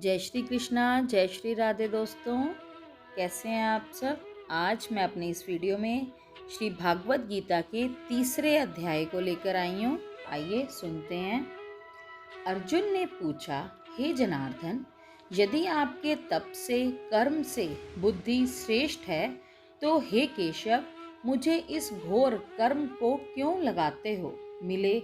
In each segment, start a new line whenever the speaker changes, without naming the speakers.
जय श्री कृष्णा, जय श्री राधे दोस्तों। कैसे हैं आप सब। आज मैं अपनी इस वीडियो में श्री भागवत गीता के तीसरे अध्याय को लेकर आई हूँ। आइए सुनते हैं। अर्जुन ने पूछा, हे जनार्दन, यदि आपके तप से, कर्म से बुद्धि श्रेष्ठ है तो हे केशव, मुझे इस घोर कर्म को क्यों लगाते हो। मिले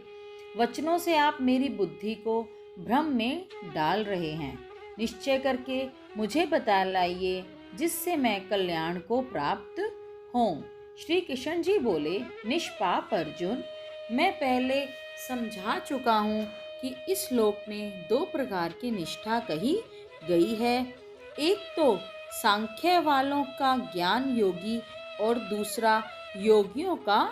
वचनों से आप मेरी बुद्धि को भ्रम में डाल रहे हैं। निश्चय करके मुझे बता लाइए जिससे मैं कल्याण को प्राप्त हों। श्री कृष्ण जी बोले, निष्पाप अर्जुन, मैं पहले समझा चुका हूँ कि इस श्लोक में दो प्रकार की निष्ठा कही गई है। एक तो सांख्य वालों का ज्ञान योगी और दूसरा योगियों का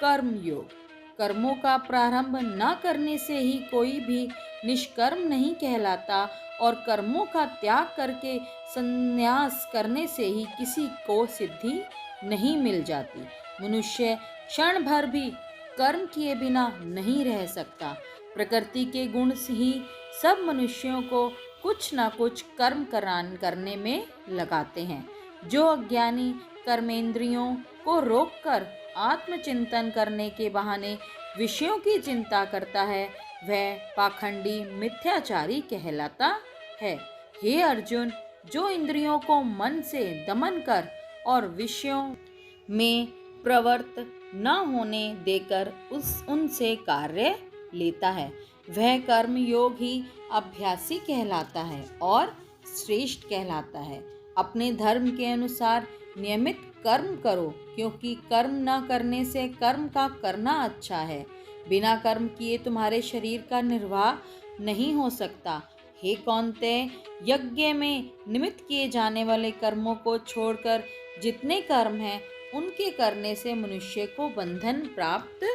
कर्म योग। कर्मों का प्रारंभ न करने से ही कोई भी निष्कर्म नहीं कहलाता और कर्मों का त्याग करके संन्यास करने से ही किसी को सिद्धि नहीं मिल जाती। मनुष्य क्षण भर भी कर्म किए बिना नहीं रह सकता। प्रकृति के गुण से ही सब मनुष्यों को कुछ न कुछ कर्म करने में लगाते हैं। जो अज्ञानी कर्मेंद्रियों को रोककर आत्मचिंतन करने के बहाने विषयों की चिंता करता है, वह पाखंडी मिथ्याचारी कहलाता है। हे अर्जुन, जो इंद्रियों को मन से दमन कर और विषयों में प्रवृत्त न होने देकर उनसे कार्य लेता है, वह कर्म योग ही अभ्यासी कहलाता है और श्रेष्ठ कहलाता है। अपने धर्म के अनुसार नियमित कर्म करो, क्योंकि कर्म न करने से कर्म का करना अच्छा है। बिना कर्म किए तुम्हारे शरीर का निर्वाह नहीं हो सकता। हे कौन्तेय, यज्ञ में निमित्त किए जाने वाले कर्मों को छोड़कर जितने कर्म हैं उनके करने से मनुष्य को बंधन प्राप्त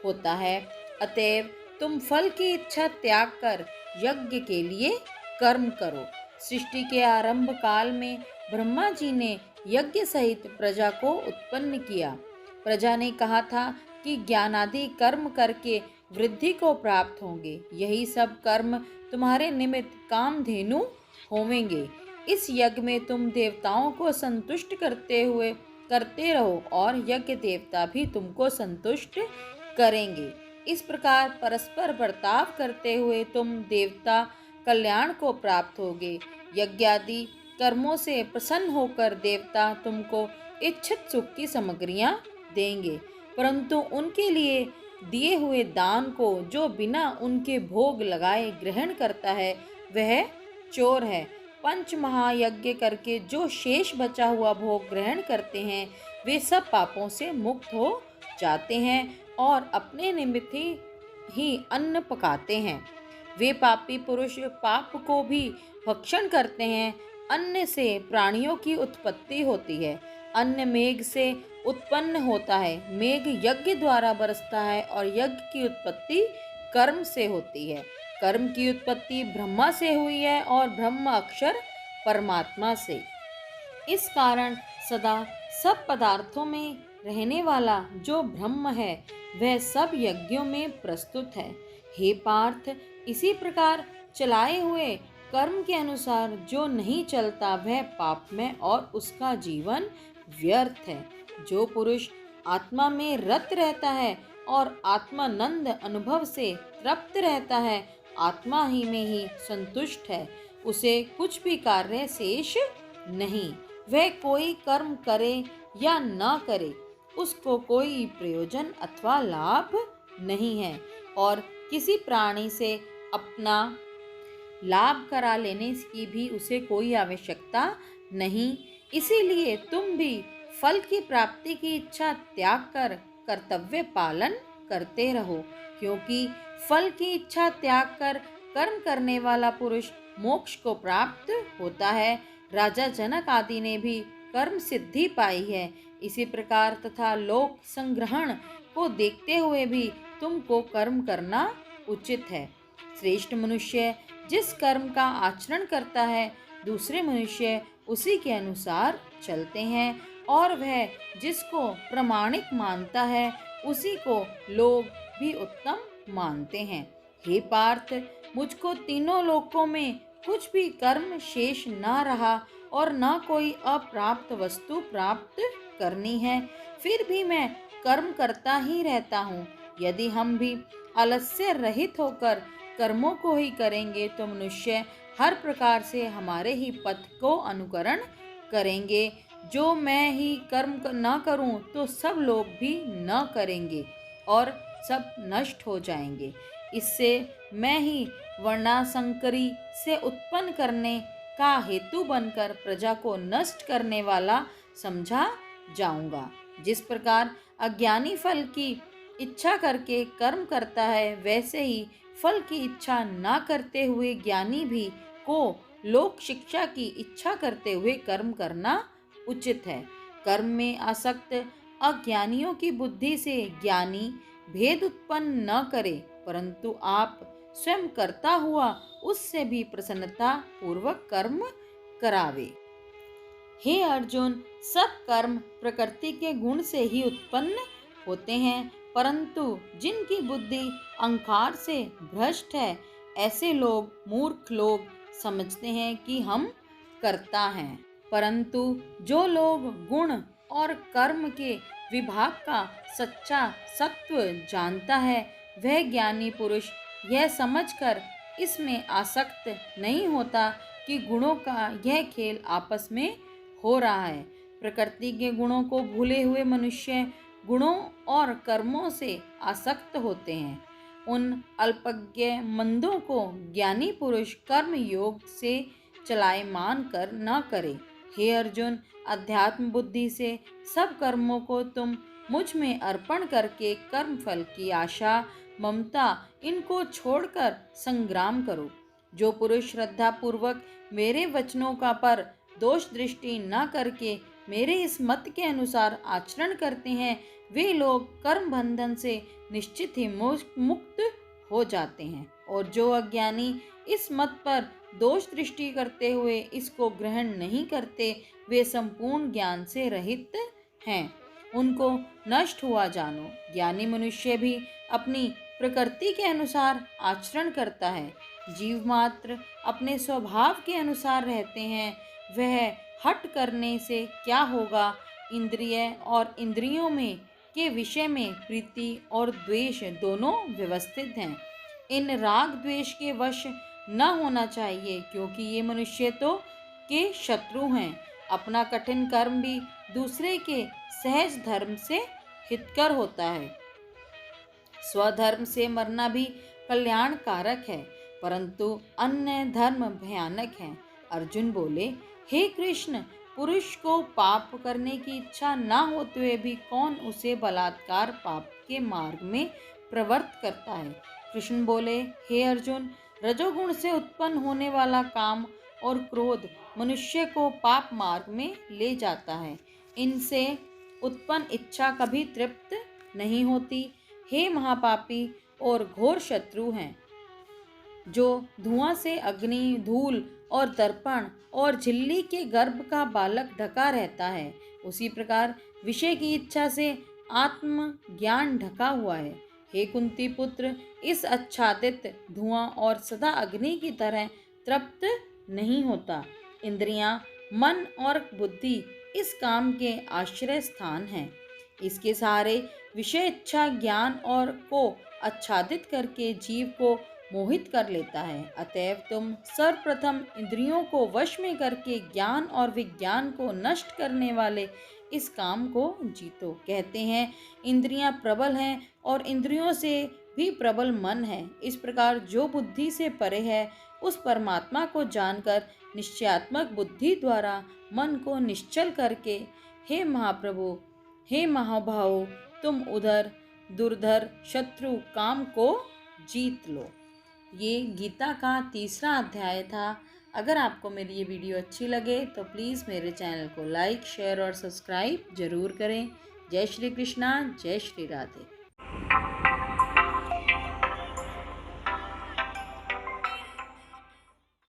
होता है। अतएव तुम फल की इच्छा त्याग कर यज्ञ के लिए कर्म करो। सृष्टि के आरंभ काल में ब्रह्मा जी ने यज्ञ सहित प्रजा को उत्पन्न किया। प्रजा ने कहा था कि ज्ञानादि कर्म करके वृद्धि को प्राप्त होंगे। यही सब कर्म तुम्हारे निमित्त कामधेनु होवेंगे। इस यज्ञ में तुम देवताओं को संतुष्ट करते रहो और यज्ञ देवता भी तुमको संतुष्ट करेंगे। इस प्रकार परस्पर बर्ताव करते हुए तुम देवता कल्याण को प्राप्त होगे। यज्ञादि कर्मों से प्रसन्न होकर देवता तुमको इच्छित सुख की सामग्रियां देंगे, परंतु उनके लिए दिए हुए दान को जो बिना उनके भोग लगाए ग्रहण करता है वह चोर है। पंच महायज्ञ करके जो शेष बचा हुआ भोग ग्रहण करते हैं वे सब पापों से मुक्त हो जाते हैं और अपने निमित्त ही अन्न पकाते हैं। वे पापी पुरुष पाप को भी भक्षण करते हैं। अन्न से प्राणियों की उत्पत्ति होती है। अन्न मेघ से उत्पन्न होता है। मेघ यज्ञ द्वारा बरसता है और यज्ञ की उत्पत्ति कर्म से होती है। कर्म की उत्पत्ति ब्रह्मा से हुई है और ब्रह्म अक्षर परमात्मा से। इस कारण सदा सब पदार्थों में रहने वाला जो ब्रह्म है वह सब यज्ञों में प्रस्तुत है। हे पार्थ, इसी प्रकार चलाए हुए कर्म के अनुसार जो नहीं चलता वह पापमय और उसका जीवन व्यर्थ है। जो पुरुष आत्मा में रत रहता है और आत्मानंद अनुभव से तृप्त रहता है, आत्मा ही में ही संतुष्ट है, उसे कुछ भी कार्य शेष नहीं। वह कोई कर्म करे या न करे, उसको कोई प्रयोजन अथवा लाभ नहीं है और किसी प्राणी से अपना लाभ करा लेने की भी उसे कोई आवश्यकता नहीं। इसीलिए तुम भी फल की प्राप्ति की इच्छा त्याग कर कर्तव्य पालन करते रहो, क्योंकि फल की इच्छा त्याग कर कर्म करने वाला पुरुष मोक्ष को प्राप्त होता है। राजा जनक आदि ने भी कर्म सिद्धि पाई है। इसी प्रकार तथा लोक संग्रहण को देखते हुए भी तुमको कर्म करना उचित है। श्रेष्ठ मनुष्य जिस कर्म का आचरण करता है दूसरे मनुष्य उसी के अनुसार चलते हैं और वह जिसको प्रमाणिक मानता है उसी को लोग भी उत्तम मानते हैं। हे पार्थ, मुझको तीनों लोकों में कुछ भी कर्म शेष न रहा और न कोई अप्राप्त वस्तु प्राप्त करनी है, फिर भी मैं कर्म करता ही रहता हूँ। यदि हम भी आलस्य रहित होकर कर्मों को ही करेंगे तो मनुष्य हर प्रकार से हमारे ही पथ को अनुकरण करेंगे। जो मैं ही कर्म न करूं तो सब लोग भी न करेंगे और सब नष्ट हो जाएंगे। इससे मैं ही वर्णासंकरी से उत्पन्न करने का हेतु बनकर प्रजा को नष्ट करने वाला समझा जाऊंगा। जिस प्रकार अज्ञानी फल की इच्छा करके कर्म करता है, वैसे ही फल की इच्छा ना करते हुए ज्ञानी भी को लोक शिक्षा की इच्छा करते हुए कर्म करना उचित है। कर्म में आसक्त अज्ञानियों की बुद्धि से ज्ञानी भेद उत्पन्न न करे, परंतु आप स्वयं करता हुआ उससे भी प्रसन्नता पूर्वक कर्म करावे। हे अर्जुन, सब कर्म प्रकृति के गुण से ही उत्पन्न होते हैं, परंतु जिनकी बुद्धि अहंकार से भ्रष्ट है, ऐसे लोग मूर्ख लोग समझते हैं कि हम करता हैं। परंतु जो लोग गुण और कर्म के विभाग का सच्चा सत्व जानता है, वह ज्ञानी पुरुष यह समझकर इसमें आसक्त नहीं होता कि गुणों का यह खेल आपस में हो रहा है। प्रकृति के गुणों को भूले हुए मनुष्य गुणों और कर्मों से आसक्त होते हैं। उन अल्पज्ञ मंदों को ज्ञानी पुरुष कर्म योग से चलायमान कर न करे। हे अर्जुन, अध्यात्म बुद्धि से सब कर्मों को तुम मुझ में अर्पण करके कर्म फल की आशा ममता इनको छोड़कर संग्राम करो। जो पुरुष श्रद्धा पूर्वक मेरे वचनों का पर दोष दृष्टि न करके मेरे इस मत के अनुसार आचरण करते हैं, वे लोग कर्म बंधन से निश्चित ही मुक्त हो जाते हैं। और जो अज्ञानी इस मत पर दोष दृष्टि करते हुए इसको ग्रहण नहीं करते, वे संपूर्ण ज्ञान से रहित हैं, उनको नष्ट हुआ जानो। ज्ञानी मनुष्य भी अपनी प्रकृति के अनुसार आचरण करता है। जीव मात्र अपने स्वभाव के अनुसार रहते हैं, वह हट करने से क्या होगा। इंद्रिय और इंद्रियों में के विषय में प्रीति और द्वेष दोनों व्यवस्थित हैं। इन राग द्वेष के वश न होना चाहिए, क्योंकि ये मनुष्य तो के शत्रु हैं। अपना कठिन कर्म भी दूसरे के सहज धर्म से हितकर होता है। स्वधर्म से मरना भी कल्याण कारक है, परंतु अन्य धर्म भयानक है। अर्जुन बोले, हे कृष्ण, पुरुष को पाप करने की इच्छा न होते हुए भी कौन उसे बलात्कार पाप के मार्ग में प्रवृत्त करता है। कृष्ण बोले, हे अर्जुन, रजोगुण से उत्पन्न होने वाला काम और क्रोध मनुष्य को पाप मार्ग में ले जाता है। इनसे उत्पन्न इच्छा कभी तृप्त नहीं होती। हे महापापी और घोर शत्रु हैं, जो धुआं से अग्नि, धूल और दर्पण और झिल्ली के गर्भ का बालक ढका रहता है, उसी प्रकार विषय की इच्छा से आत्म ज्ञान ढका हुआ है। हे कुंती पुत्र, इस आच्छादित धुआं और सदा अग्नि की तरह तृप्त नहीं होता। इंद्रियां, मन और बुद्धि इस काम के आश्रय स्थान हैं। इसके सहारे विषय इच्छा ज्ञान और को आच्छादित करके जीव को मोहित कर लेता है। अतएव तुम सर्वप्रथम इंद्रियों को वश में करके ज्ञान और विज्ञान को नष्ट करने वाले इस काम को जीतो। कहते हैं इंद्रियां प्रबल हैं और इंद्रियों से भी प्रबल मन है। इस प्रकार जो बुद्धि से परे है, उस परमात्मा को जानकर निश्चयात्मक बुद्धि द्वारा मन को निश्चल करके, हे महाप्रभु, हे महाभाव, तुम उधर दुर्धर शत्रु काम को जीत लो। ये गीता का तीसरा अध्याय था। अगर आपको मेरी ये वीडियो अच्छी लगे तो प्लीज़ मेरे चैनल को लाइक, शेयर और सब्सक्राइब ज़रूर करें। जय श्री कृष्णा, जय श्री राधे।